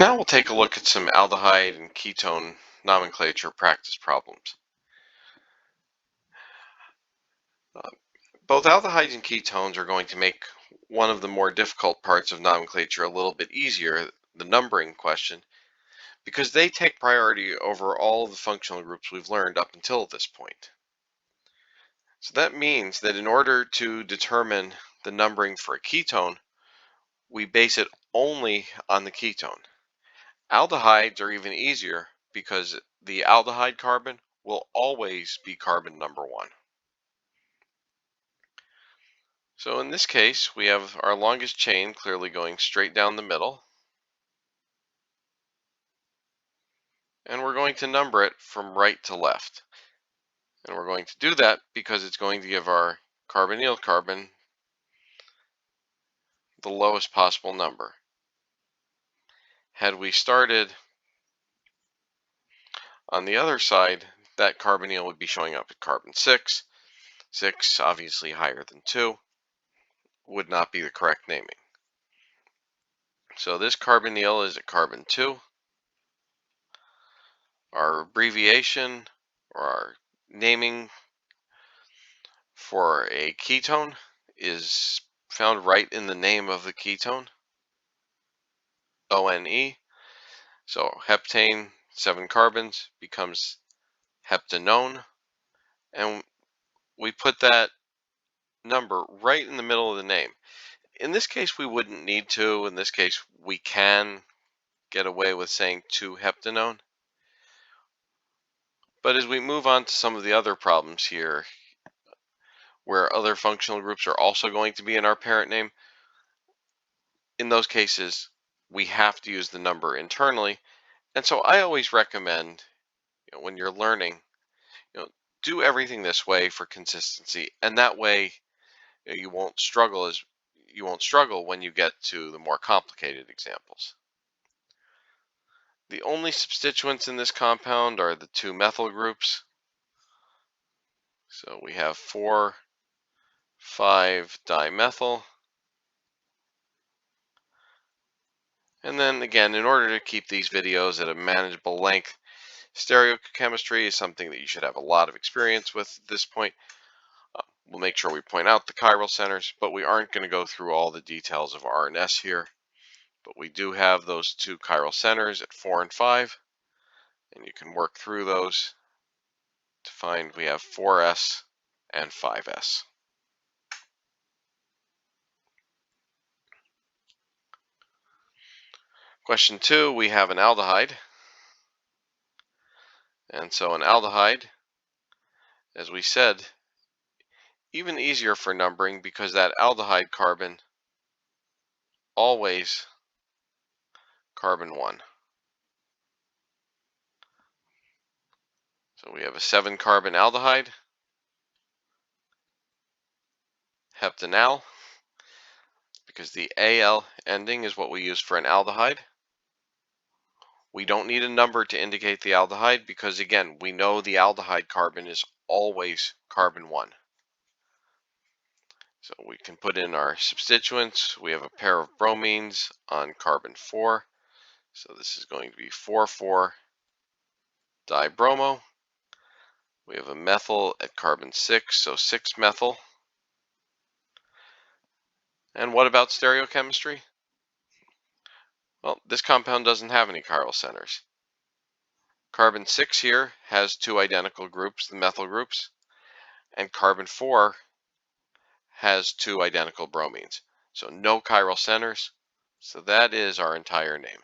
Now we'll take a look at some aldehyde and ketone nomenclature practice problems. Uh, Both aldehydes and ketones are going to make one of the more difficult parts of nomenclature a little bit easier, the numbering question, because they take priority over all of the functional groups we've learned up until this point. So that means that in order to determine the numbering for a ketone, we base it only on the ketone. Aldehydes are even easier because the aldehyde carbon will always be carbon number 1. So in this case, we have our longest chain clearly going straight down the middle. And we're going to number it from right to left. And we're going to do that because it's going to give our carbonyl carbon the lowest possible number. Had we started on the other side, that carbonyl would be showing up at carbon 6. 6, obviously higher than 2, would not be the correct naming. So this carbonyl is at carbon 2. Our abbreviation or our naming for a ketone is found right in the name of the ketone, ONE. So heptane, 7 carbons, becomes heptanone. And we put that number right in the middle of the name. In this case, we wouldn't need to. In this case, we can get away with saying 2-heptanone. But as we move on to some of the other problems here, where other functional groups are also going to be in our parent name, in those cases, we have to use the number internally. And so I always recommend, when you're learning, do everything this way for consistency, and that way you won't struggle when you get to the more complicated examples. The only substituents in this compound are the 2 methyl groups. So we have 4,5-dimethyl. And then again, in order to keep these videos at a manageable length, stereochemistry is something that you should have a lot of experience with at this point. We'll make sure we point out the chiral centers, but we aren't going to go through all the details of R and S here. But we do have those 2 chiral centers at 4 and 5, and you can work through those to find we have 4S and 5S. Question 2, we have an aldehyde. And so an aldehyde, as we said, even easier for numbering because that aldehyde carbon always carbon 1. So we have a 7-carbon aldehyde, heptanal, because the Al ending is what we use for an aldehyde. We don't need a number to indicate the aldehyde because, again, we know the aldehyde carbon is always carbon 1. So we can put in our substituents. We have a pair of bromines on carbon 4. So this is going to be 4,4-dibromo. We have a methyl at carbon 6, so 6-methyl. And what about stereochemistry? Well, this compound doesn't have any chiral centers. Carbon 6 here has 2 identical groups, the methyl groups, and carbon 4 has 2 identical bromines. So no chiral centers. So that is our entire name.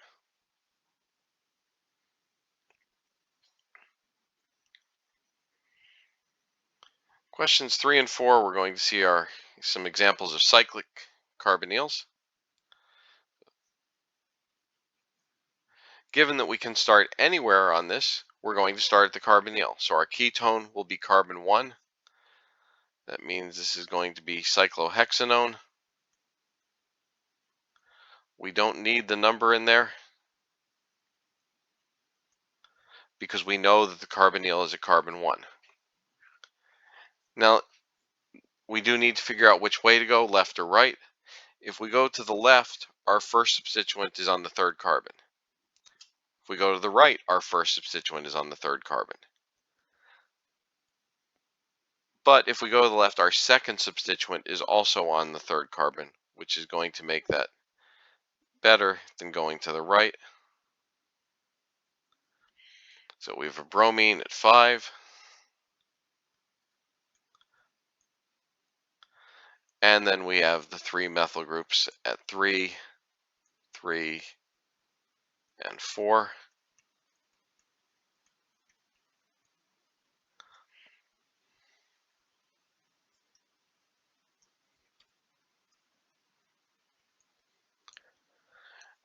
Questions 3 and 4, we're going to see some examples of cyclic carbonyls. Given that we can start anywhere on this, we're going to start at the carbonyl. So our ketone will be carbon 1. That means this is going to be cyclohexanone. We don't need the number in there because we know that the carbonyl is a carbon 1. Now, we do need to figure out which way to go, left or right. If we go to the left, our first substituent is on the 3rd carbon. If we go to the right, our first substituent is on the third carbon. But if we go to the left, our second substituent is also on the third carbon, which is going to make that better than going to the right. So we have a bromine at 5. And then we have the 3 methyl groups at 3, 3, and 4.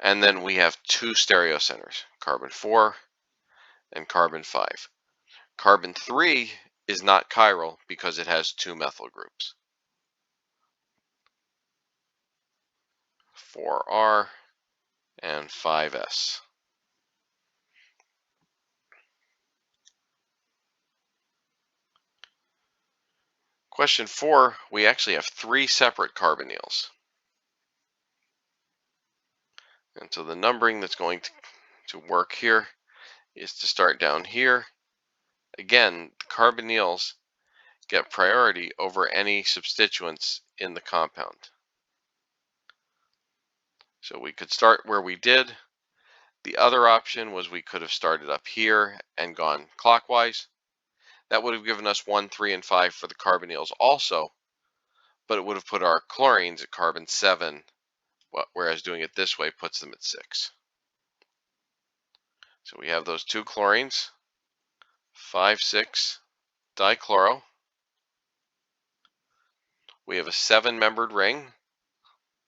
And then we have 2 stereocenters, carbon 4 and carbon 5. Carbon 3 is not chiral because it has 2 methyl groups. 4R and 5S. Question 4, we actually have 3 separate carbonyls. And so the numbering that's going to work here is to start down here. Again, the carbonyls get priority over any substituents in the compound. So we could start where we did. The other option was we could have started up here and gone clockwise. That would have given us 1, 3, and 5 for the carbonyls also, but it would have put our chlorines at carbon 7, whereas doing it this way puts them at 6. So we have those 2 chlorines, 5,6 dichloro. We have a 7-membered ring,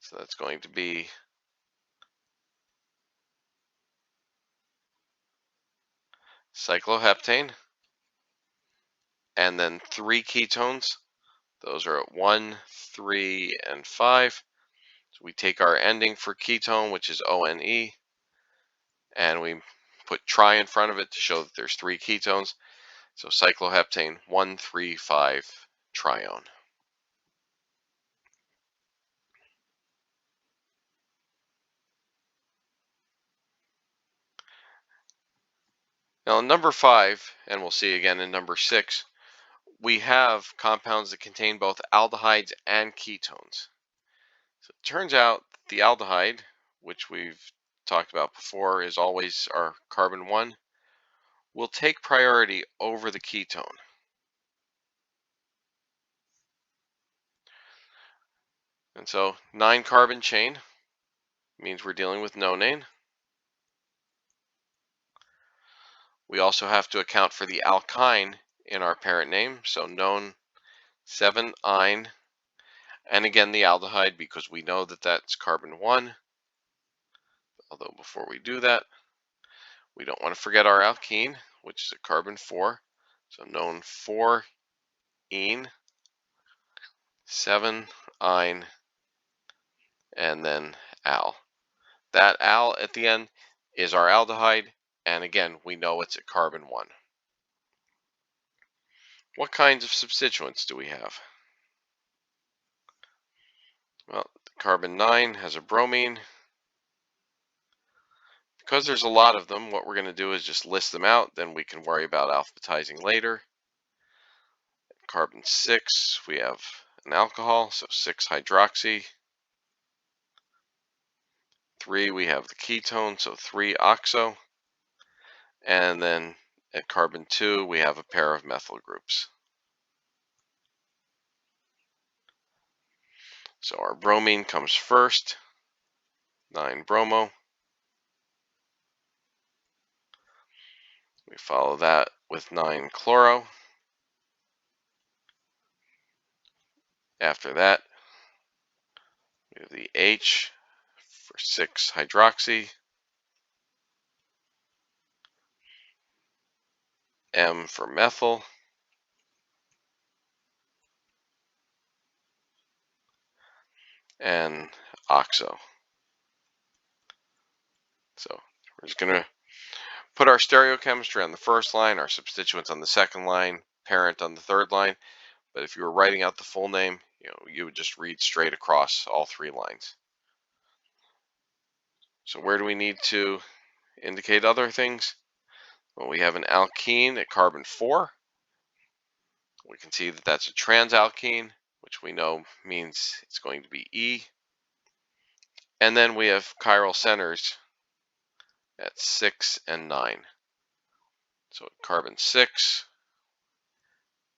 so that's going to be cycloheptane, and then 3 ketones. Those are at 1, 3, and 5. So we take our ending for ketone, which is ONE, and we put tri in front of it to show that there's 3 ketones. So cycloheptane 1,3,5 trione. Now in number 5, and we'll see again in number 6, we have compounds that contain both aldehydes and ketones. So it turns out that the aldehyde, which we've talked about before, is always our carbon 1, will take priority over the ketone. And so 9 carbon chain means we're dealing with nonane. We also have to account for the alkyne in our parent name, so non 7-ine, and again the aldehyde because we know that that's carbon 1. Although before we do that, we don't want to forget our alkene, which is a carbon 4. So non 4-ene, 7-ine, and then al. That al at the end is our aldehyde, and again, we know it's at carbon 1. What kinds of substituents do we have? Well, carbon 9 has a bromine. Because there's a lot of them, what we're going to do is just list them out, then we can worry about alphabetizing later. Carbon 6, we have an alcohol, so 6-hydroxy. 3, we have the ketone, so 3-oxo. And then at carbon 2, we have a pair of methyl groups. So our bromine comes first, 9-bromo. We follow that with 9-chloro. After that, we have the H for 6-hydroxy, M for methyl, and oxo. So we're just going to put our stereochemistry on the first line, our substituents on the second line, parent on the third line. But if you were writing out the full name, you would just read straight across all 3 lines. So where do we need to indicate other things. When we have an alkene at carbon 4, we can see that that's a transalkene, which we know means it's going to be E. And then we have chiral centers at 6 and 9. So at carbon 6,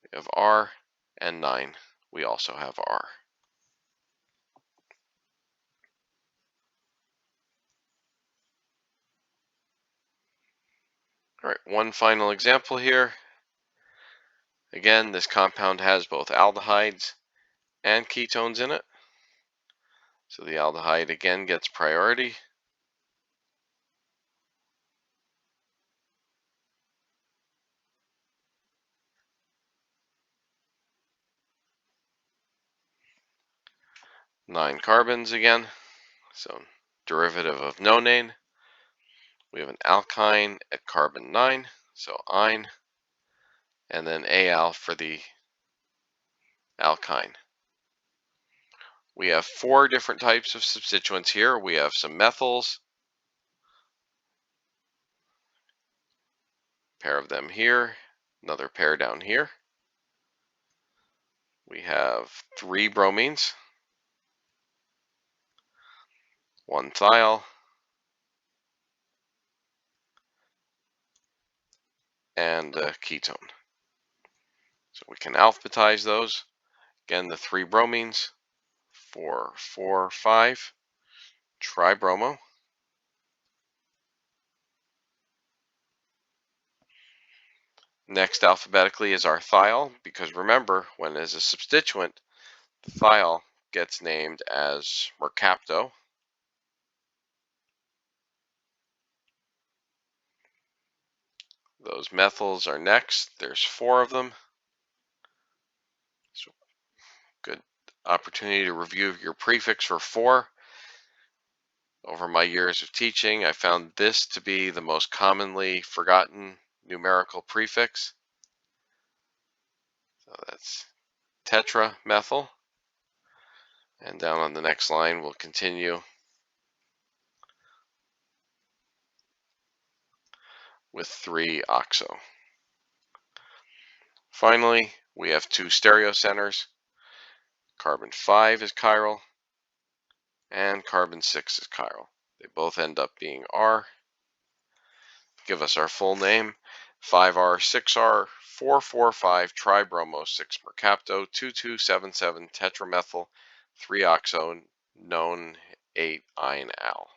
we have R, and 9, we also have R. All right, one final example here. Again, this compound has both aldehydes and ketones in it. So the aldehyde again gets priority. Nine carbons again. So derivative of nonane. We have an alkyne at carbon 9, so ine, and then al for the alkyne. We have 4 different types of substituents here. We have some methyls, pair of them here, another pair down here. We have 3 bromines, 1 thiol, and a ketone. So we can alphabetize those. Again, the 3 bromines, 4, 4, 5, tribromo. Next alphabetically is our thiol, because remember, when as a substituent, the thiol gets named as mercapto. Those methyls are next. There's 4 of them. So good opportunity to review your prefix for 4. Over my years of teaching, I found this to be the most commonly forgotten numerical prefix. So that's tetramethyl. And down on the next line, we'll continue with 3-oxo. Finally, we have 2 stereocenters. Carbon 5 is chiral, and carbon 6 is chiral. They both end up being R. Give us our full name: 5R, 6R, 4,4,5 tribromo 6 mercapto 2277 tetramethyl 3-oxo none 8 ine al.